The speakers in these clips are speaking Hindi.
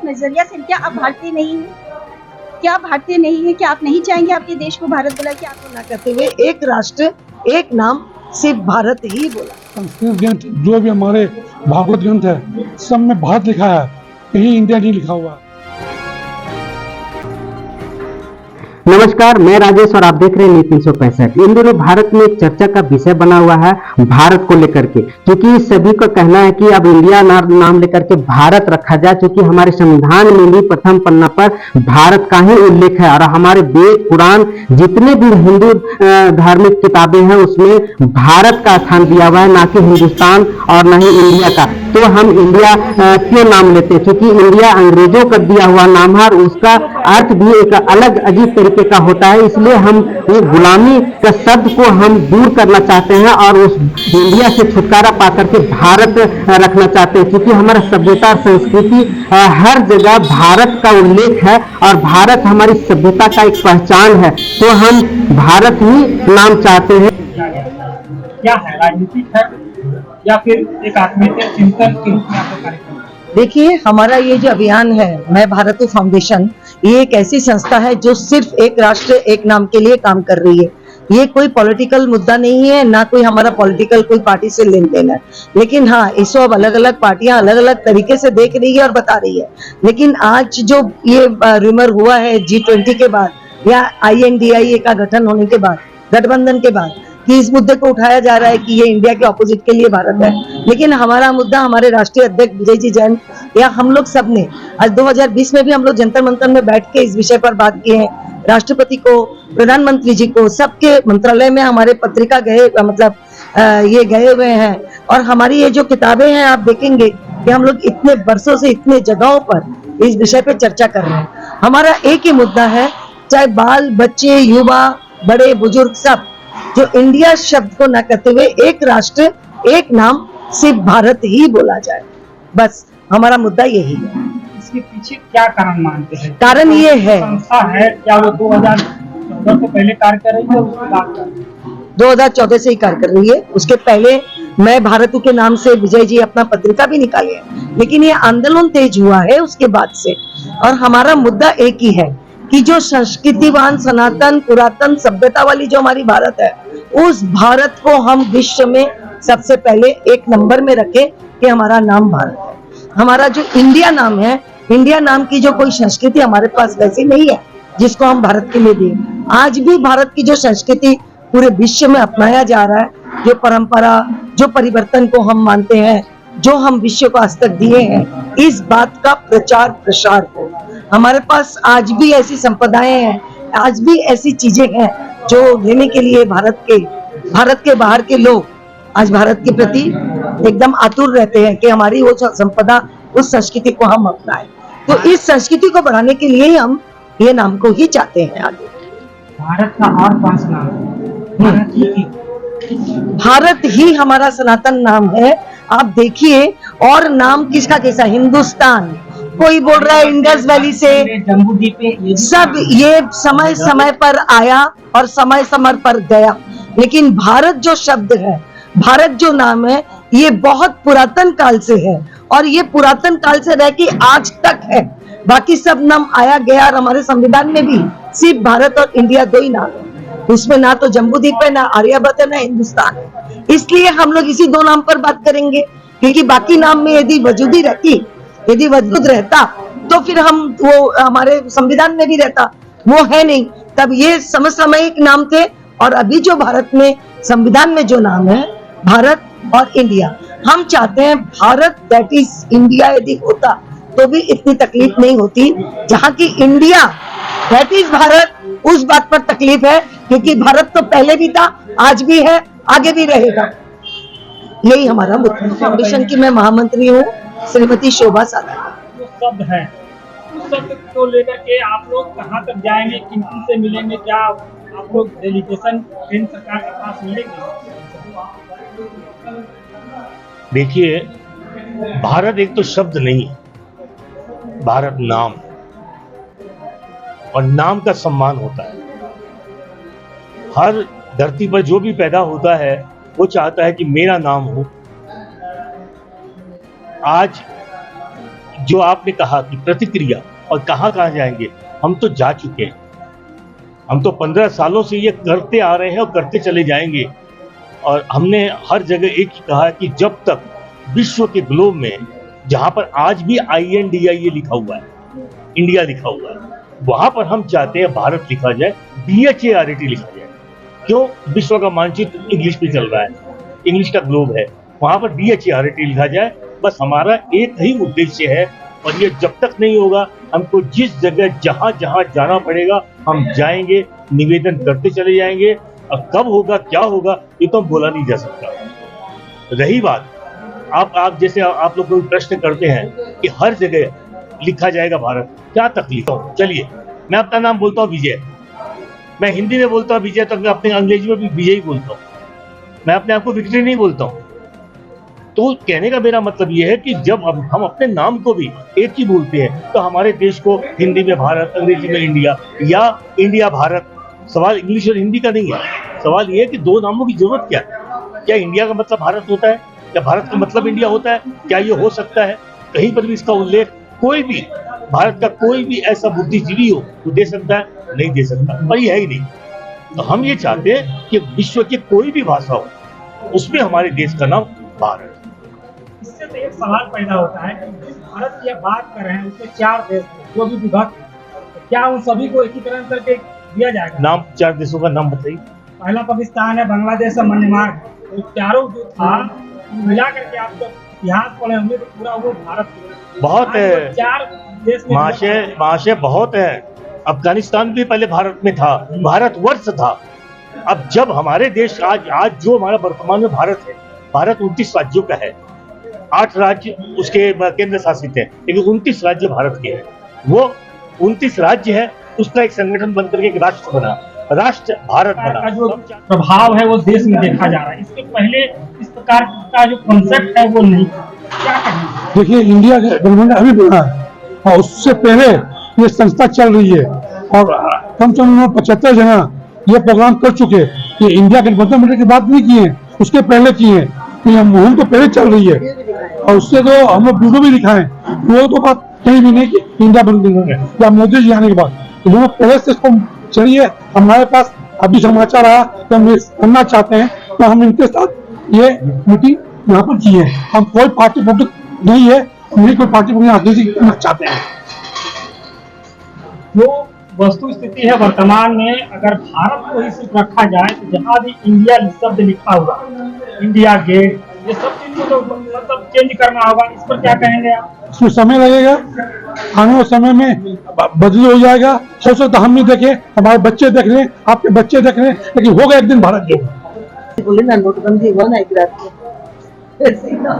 नजरिया से क्या आप भारतीय नहीं हैं? क्या आप भारतीय नहीं है? क्या आप नहीं चाहेंगे आपके देश को भारत बुला के आपको ना कहते हुए एक राष्ट्र एक नाम सिर्फ भारत ही बोला। संस्कृत ग्रंथ जो भी हमारे भागवत ग्रंथ है सब में भारत लिखा है, कहीं इंडिया नहीं लिखा हुआ। नमस्कार, मैं राजेश और आप देख रहे हैं न्यूज़ 365। इन दिनों भारत में एक चर्चा का विषय बना हुआ है भारत को लेकर के, क्योंकि सभी का कहना है कि अब इंडिया नाम लेकर के भारत रखा जाए, क्योंकि हमारे संविधान में भी प्रथम पन्ना पर भारत का ही उल्लेख है और हमारे वेद पुराण जितने भी हिंदू धार्मिक किताबें हैं उसमें भारत का स्थान दिया हुआ है, ना कि हिंदुस्तान और न ही इंडिया का। तो हम इंडिया क्यों नाम लेते हैं? क्योंकि इंडिया अंग्रेजों का दिया हुआ नाम है और उसका अर्थ भी एक अलग अजीब तरीके का होता है, इसलिए हम ये गुलामी का शब्द को हम दूर करना चाहते हैं और उस इंडिया से छुटकारा पाकर के भारत रखना चाहते हैं, क्योंकि हमारा सभ्यता और संस्कृति हर जगह भारत का उल्लेख है और भारत हमारी सभ्यता का एक पहचान है, तो हम भारत ही नाम चाहते हैं। क्या है, राजनीतिक है या फिर एक आत्मीयता चिंतन के रूप में आपका कार्यक्रम? देखिए, हमारा ये जो अभियान है मैं भारत हूँ फाउंडेशन, ये एक ऐसी संस्था है जो सिर्फ एक राष्ट्र एक नाम के लिए काम कर रही है। ये कोई पॉलिटिकल मुद्दा नहीं है, ना कोई हमारा पॉलिटिकल कोई पार्टी से लेन देन है, लेकिन हाँ इसको अब अलग अलग पार्टियां अलग अलग तरीके से देख रही है और बता रही है। लेकिन आज जो ये रूमर हुआ है G20 के बाद या INDIA का गठन होने के बाद, गठबंधन के बाद, कि इस मुद्दे को उठाया जा रहा है कि ये इंडिया के ऑपोजिट के लिए भारत है, लेकिन हमारा मुद्दा हमारे राष्ट्रीय अध्यक्ष विजय जी जैन या हम लोग सब ने आज 2020 में भी हम लोग जंतर मंतर में बैठ के इस विषय पर बात किए हैं। राष्ट्रपति को, प्रधानमंत्री जी को, सबके मंत्रालय में हमारे पत्रिका गए, मतलब ये गए हुए हैं। और हमारी ये जो किताबें हैं आप देखेंगे कि हम लोग इतने वर्षों से इतने जगहों पर इस विषय पे चर्चा कर रहे हैं। हमारा एक ही मुद्दा है, चाहे बाल बच्चे युवा बड़े बुजुर्ग सब, जो इंडिया शब्द को न कहते हुए एक राष्ट्र एक नाम सिर्फ भारत ही बोला जाए, बस हमारा मुद्दा यही है। इसके पीछे क्या कारण मानते हैं? कारण ये है, संस्था है क्या वो 2014 से पहले कार्य कर रही है? उसके बाद 2014 से ही कार्य कर रही है, उसके पहले मैं भारत के नाम से विजय जी अपना पत्रिका भी निकाले हैं, लेकिन ये आंदोलन तेज हुआ है उसके बाद से। और हमारा मुद्दा एक ही है कि जो संस्कृतिवान सनातन पुरातन सभ्यता वाली जो हमारी भारत है, उस भारत को हम विश्व में सबसे पहले एक नंबर में रखें कि हमारा नाम भारत है। हमारा जो इंडिया नाम है, इंडिया नाम की जो कोई संस्कृति हमारे पास वैसी नहीं है जिसको हम भारत के लिए दें। आज भी भारत की जो संस्कृति पूरे विश्व में अपनाया जा रहा है, जो परंपरा, जो परिवर्तन को हम मानते हैं, जो हम विश्व को आज तक दिए हैं, इस बात का प्रचार प्रसार हो। हमारे पास आज भी ऐसी संपदाएं हैं, आज भी ऐसी चीजें हैं जो लेने के लिए भारत के बाहर के लोग आज भारत के प्रति एकदम आतुर रहते हैं कि हमारी वो संपदा, उस संस्कृति को हम अपनाएं। तो इस संस्कृति को बढ़ाने के लिए ही हम ये नाम को ही चाहते हैं आगे। भारत का और पांच नाम, भारत ही हमारा सनातन नाम है। आप देखिए, और नाम किसका कैसा, हिंदुस्तान, कोई बोल रहा है इंडस वैली से, सब ये समय समय पर आया और समय समय पर गया, लेकिन भारत जो शब्द है, भारत जो नाम है, ये बहुत पुरातन काल से है और ये पुरातन काल से रह के आज तक है। बाकी सब नाम आया गया और हमारे संविधान में भी सिर्फ भारत और इंडिया दो ही नाम है, उसमें ना तो जम्बूद्वीप है, ना आर्यभट्ट है, ना हिंदुस्तान है। इसलिए हम लोग इसी दो नाम पर बात करेंगे, क्योंकि बाकी नाम में यदि वजूदी रहती, यदि वजूद रहता तो फिर हम वो हमारे संविधान में भी रहता, वो है नहीं। तब ये समसामयिक नाम थे और अभी जो भारत में संविधान में जो नाम है भारत और इंडिया, हम चाहते हैं भारत दैट इज इंडिया यदि होता तो भी इतनी तकलीफ नहीं होती, जहाँ की इंडिया दैट इज भारत, उस बात पर तकलीफ है, क्योंकि भारत तो पहले भी था, आज भी है, आगे भी रहेगा। यही हमारा मुद्दा। फाउंडेशन की मैं महामंत्री हूँ, श्रीमती शोभा सादा। जो शब्द है, उस शब्द को लेकर के आप लोग कहाँ तक जाएंगे, किन से मिलेंगे? क्या आप लोग डेलीगेशन केंद्र सरकार के पास मिलेंगे? देखिए, भारत एक तो शब्द नहीं है, भारत नाम, और नाम का सम्मान होता है। हर धरती पर जो भी पैदा होता है वो चाहता है कि मेरा नाम हो। आज जो आपने कहा कि प्रतिक्रिया और कहाँ कहाँ जाएंगे, हम तो जा चुके हैं। हम तो 15 सालों से ये करते आ रहे हैं और करते चले जाएंगे। और हमने हर जगह एक ही कहा कि जब तक विश्व के ग्लोब में, जहां पर आज भी INDIA लिखा हुआ है, इंडिया लिखा हुआ है, वहां पर हम चाहते हैं भारत लिखा जाए, BHART लिखा जाए। क्यों? विश्व का मानचित्र इंग्लिश में चल रहा है, इंग्लिश का ग्लोब है, वहां पर BHART लिखा जाए। बस हमारा एक ही उद्देश्य है, और ये जब तक नहीं होगा, हमको जिस जगह जहां जहां जाना पड़ेगा हम जाएंगे, निवेदन करते चले जाएंगे। और कब होगा, क्या होगा, ये तो बोला नहीं जा सकता। रही बात, आप जैसे आप लोग कोई प्रश्न करते हैं कि हर जगह लिखा जाएगा भारत, क्या तकलीफ हो? चलिए, मैं अपना नाम बोलता हूँ विजय, मैं हिंदी में बोलता हूँ विजय, तो मैं अपने अंग्रेजी में भी विजय ही बोलता हूँ, मैं अपने आप को विक्ट्री नहीं बोलता हूँ। तो कहने का मेरा मतलब यह है कि जब हम अपने नाम को भी एक ही बोलते हैं, तो हमारे देश को हिंदी में भारत, अंग्रेजी में इंडिया, या इंडिया भारत, सवाल इंग्लिश और हिंदी का नहीं है। सवाल यह है कि दो नामों की जरूरत क्या है? क्या इंडिया का मतलब भारत होता है? क्या भारत का मतलब इंडिया होता है? क्या ये हो सकता है? कहीं पर भी इसका उल्लेख कोई भी भारत का कोई भी ऐसा बुद्धिजीवी हो तो दे सकता है? नहीं दे सकता, और ये है ही नहीं। तो हम ये चाहते हैं कि विश्व की कोई भी भाषा हो, उसमें हमारे देश का नाम भारत। इससे तो एक सवाल पैदा होता है कि जिस भारत की बात कर रहे हैं उसमें 4 देश जो भी विभक्त हैं, तो क्या उन सभी को एकीकरण करके दिया जाएगा? नाम 4 देशों का नाम बताइए। पहला पाकिस्तान है, बांग्लादेश है, म्यांमार है। तो चारों जो था मिला करके आप जब इतिहास पढ़े होंगे तो पूरा वो भारत बहुत है, 4 देश में महाशय बहुत है। अफगानिस्तान भी पहले भारत में था, भारतवर्ष था। अब जब हमारे देश आज जो हमारा वर्तमान में भारत है, भारत 29 राज्यों का है, 8 राज्य उसके केंद्र शासित है, लेकिन 29 राज्य भारत के हैं। वो 29 राज्य है, उसका एक संगठन बनकर के एक राष्ट्र बना, राष्ट्र भारत बना। का जो प्रभाव है वो देश में देखा जा रहा है। इसके पहले इस प्रकार का जो कॉन्सेप्ट है वो नहीं था। क्या कहना? देखिए, इंडिया गवर्नमेंट अभी बना है और उससे पहले ये संस्था चल रही है, और कम से कम 75 जना ये प्रोग्राम कर चुके। ये इंडिया के गणतंत्र की बात नहीं की है, उसके पहले की है। तो यह मुहिम तो पहले चल रही है, और उससे तो हम लोग वीडियो भी दिखाएं, वो तो बात कहीं भी नहीं कि इंडिया बन गई है या मोदी जी आने के बाद। तो हम लोग पहले से इसको चलिए, हमारे पास अभी समाचार आया तो हम ये करना चाहते हैं, तो हम इनके साथ ये मीटिंग यहाँ पर की है। हम कोई पार्टी नहीं है, नहीं कोई पार्टी राजनीति करना चाहते हैं। जो वस्तु स्थिति है वर्तमान में, अगर भारत को ही सिर्फ रखा जाए तो जहाँ भी इंडिया शब्द लिखा हुआ, इंडिया गेट, ये सब चीज को तो मतलब चेंज करना होगा। इस पर क्या कहेंगे आप? इसमें समय लगेगा, आने वाले समय में बदली हो जाएगा। हो सकता हम नहीं देखें, हमारे बच्चे देख लें, आपके बच्चे देख लें, लेकिन होगा एक दिन भारत जो। बोले ना नोटबंदी हुआ ना एक रात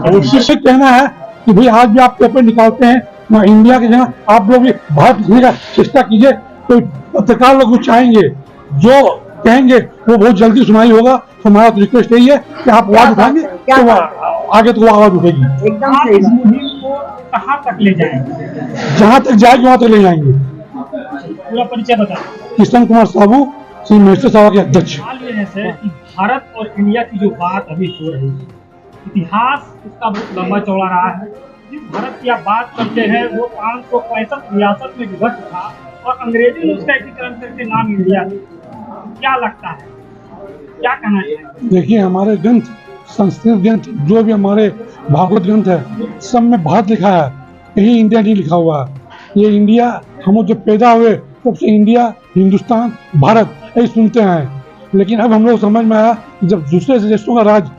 कोशिश कहना है कि भाई आज भी आप पेपर निकालते हैं ना, इंडिया के जहाँ आप लोग भी भारत लिखने का चेष्टा कीजिए। तो पत्रकार लोग भी चाहेंगे, जो कहेंगे वो बहुत जल्दी सुनाई होगा। तो हमारा तो रिक्वेस्ट यही है कि आप आवाज उठाएंगे तो आगे तो वो आवाज उठेगी। एकदम आप सही इस बात। मुहिम को कहाँ तक ले जाएंगे? जहाँ तक जाएगी वहां तक ले जाएंगे। पूरा परिचय बताएं। किशन कुमार साहू, श्री महेश्वर सभा के अध्यक्ष। सवाल ये है सर कि भारत और इंडिया की जो बात अभी हो रही है, इतिहास उसका बहुत लंबा चौड़ा रहा है। जिस भारत की आप बात करते हैं वो 565 रियासत में विभक्त था, और अंग्रेजी ने उसका एकीकरण करके नाम इंडिया दिया। क्या लगता है, क्या कहना चाहिए? देखिए, हमारे ग्रंथ, संस्कृत ग्रंथ, जो भी हमारे भागवत ग्रंथ है, सब में भारत लिखा है, यही इंडिया नहीं लिखा हुआ है। ये इंडिया, हम लोग जब पैदा हुए तब से इंडिया, हिंदुस्तान, भारत यही सुनते हैं। लेकिन अब हम लोग समझ में आया कि जब दूसरे देशों का राज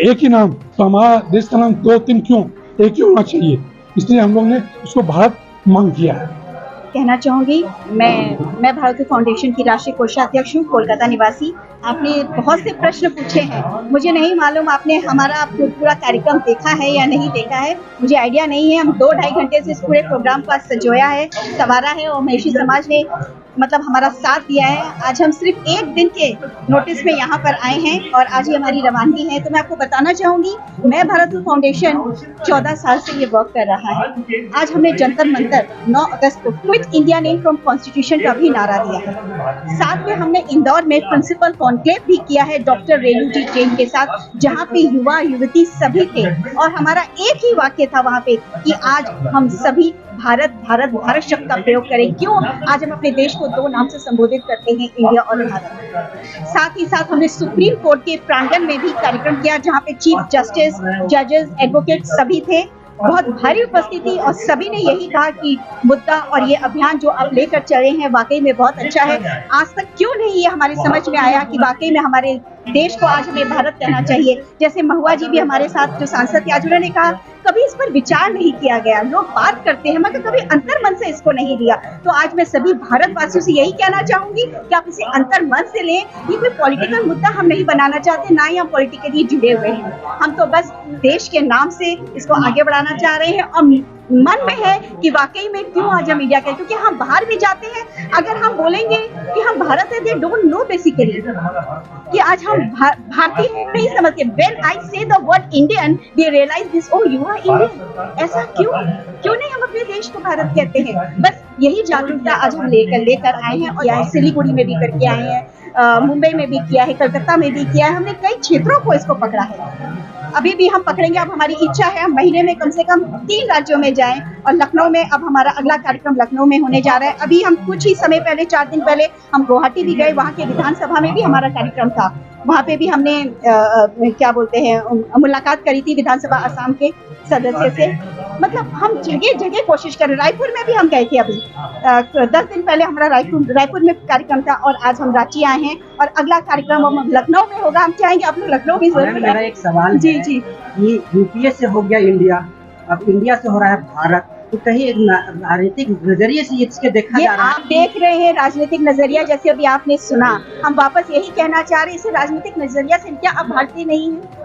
एक ही नाम, तो हमारा देश का नाम 2-3 क्यों, एक ही होना चाहिए। इसलिए हम लोग ने उसको भारत मांग किया है। कहना चाहूँगी, मैं भारत फाउंडेशन की राष्ट्रीय कोषाध्यक्ष हूँ, कोलकाता निवासी। आपने बहुत से प्रश्न पूछे हैं, मुझे नहीं मालूम आपने हमारा पूरा कार्यक्रम देखा है या नहीं देखा है, मुझे आइडिया नहीं है। हम 2-2.5 घंटे से इस पूरे प्रोग्राम को संजोया है, संवारा है, और महिषी समाज ने मतलब हमारा साथ दिया है। आज हम सिर्फ एक दिन के नोटिस में यहाँ पर आए हैं और आज ही हमारी रवानगी है। तो मैं आपको बताना चाहूँगी, मैं भारत फाउंडेशन 14 साल से ये वर्क कर रहा है। आज हमने जंतर मंतर 9 अगस्त को quit India name from constitution का भी नारा दिया है। साथ में हमने इंदौर में प्रिंसिपल कॉन्क्लेव भी किया है डॉक्टर रेणु जी जैन के साथ, जहाँ पे युवा युवती सभी थे और हमारा एक ही वाक्य था वहाँ पे कि आज हम सभी भारत भारत भारत शब्द का प्रयोग करें। क्यों? आज हम अपने देश को 2 नाम से संबोधित करते हैं, इंडिया और भारत। साथ ही साथ हमने सुप्रीम कोर्ट के प्रांगण में भी कार्यक्रम किया, जहाँ पे चीफ जस्टिस, जजेस, एडवोकेट सभी थे। बहुत भारी उपस्थिति और सभी ने यही कहा कि मुद्दा और ये अभियान जो आप लेकर चले हैं वाकई में बहुत अच्छा है। आज तक क्यों नहीं ये हमारे समझ में आया कि वाकई में हमारे देश को आज हमें भारत कहना चाहिए। जैसे महुआ जी भी हमारे साथ जो सांसद थे, आज उन्होंने कहा कभी इस पर विचार नहीं किया गया, लोग बात करते हैं मगर कभी अंतर मन से इसको नहीं लिया। तो आज मैं सभी भारतवासियों से यही कहना चाहूंगी कि आप इसे अंतर मन से लें। ये कोई पॉलिटिकल मुद्दा हम नहीं बनाना चाहते, ना ही हम पॉलिटिकली जुड़े हुए हैं। हम तो बस देश के नाम से इसको आगे बढ़ाना चाह रहे हैं और मन में है कि वाकई में क्यों आज हम इंडिया के, क्योंकि हम बाहर भी जाते हैं, अगर हम बोलेंगे कि हम भारत है, दे डोंट नो बेसिकली कि आज हम भारतीय नहीं समझते। When I say the word Indian they realize this, oh you are Indian. ऐसा क्यों नहीं हम अपने देश को भारत कहते हैं। बस यही जागरूकता आज हम लेकर आए हैं और यहाँ सिलीगुड़ी में भी करके आए हैं, मुंबई में भी किया है, कलकत्ता में भी किया है। हमने कई क्षेत्रों को इसको पकड़ा है, अभी भी हम पकड़ेंगे। अब हमारी इच्छा है हम महीने में कम से कम 3 राज्यों में जाएं और लखनऊ में अब हमारा अगला कार्यक्रम लखनऊ में होने जा रहा है। अभी हम कुछ ही समय पहले 4 दिन पहले हम गुवाहाटी भी गए, वहाँ के विधानसभा में भी हमारा कार्यक्रम था। वहाँ पे भी हमने क्या बोलते हैं मुलाकात करी थी विधानसभा असम के सदस्य से। मतलब हम जगह जगह कोशिश कर रहे। रायपुर में भी हम गए थे अभी 10 दिन पहले हमारा रायपुर में कार्यक्रम था और आज हम रांची आए हैं और अगला कार्यक्रम हम लखनऊ में होगा। हम चाहेंगे आप लोग लखनऊ भी जरूर। मेरा एक सवाल जी है जी कि यूपीए से हो गया इंडिया, अब इंडिया से हो रहा है भारत, तो कहीं एक राजनीतिक नजरिए से इसके देखा ये जा रहा है। आप देख रहे हैं राजनीतिक नजरिया, जैसे अभी आपने सुना। हम वापस यही कहना चाह रहे हैं, इसे राजनीतिक नजरिया से क्या आप भारतीय नहीं है?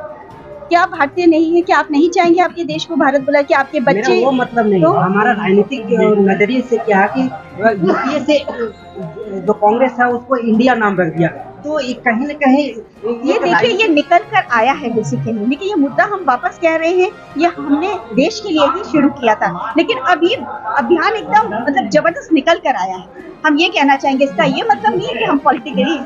क्या आप भारतीय नहीं है? क्या आप नहीं चाहेंगे आपके देश को भारत बुला? कि आपके बच्चे? मेरा वो मतलब नहीं, तो हमारा राजनीतिक नजरिए से क्या है कि यूपीए से जो कांग्रेस है उसको इंडिया नाम रख दिया, तो ये कहीं न कहीं ये देखिए ये निकल कर आया है बेसिकली। लेकिन ये मुद्दा हम वापस कह रहे हैं, ये हमने देश के लिए ही शुरू किया था, लेकिन अब ये अभियान एकदम मतलब जबरदस्त निकल कर आया है। हम ये कहना चाहेंगे, इसका ये मतलब नहीं है कि हम पॉलिटिकली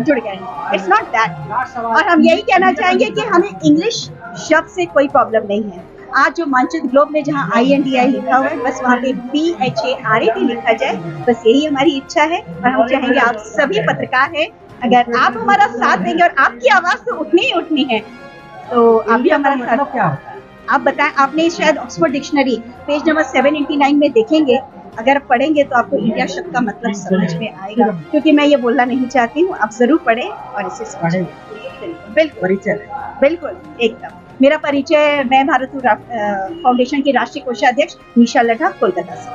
जुड़ गए, इट्स नॉट दैट। और हम यही कहना चाहेंगे कि हमें इंग्लिश शब्द से कोई प्रॉब्लम नहीं है। आज जो मानचित्र ग्लोब में जहाँ INDI लिखा हुआ है, बस वहाँ पे BHARA भी लिखा जाए, बस यही हमारी इच्छा है। और हम चाहेंगे आप सभी पत्रकार हैं, अगर आप हमारा साथ देंगे और आपकी आवाज तो उठनी ही उठनी है, तो आप भी हमारा साथ। क्या आप बताएं, आपने शायद ऑक्सफोर्ड डिक्शनरी पेज नंबर 789 में देखेंगे, अगर पढ़ेंगे तो आपको इंडिया शब्द का मतलब समझ में आएगा। क्योंकि मैं ये बोलना नहीं चाहती हूँ, आप जरूर पढ़ें और इसे समझें। बिल्कुल परिचय? बिल्कुल एकदम। मेरा परिचय, मैं भारत फाउंडेशन की राष्ट्रीय कोषाध्यक्ष निशा लड्ढा, कोलकाता से।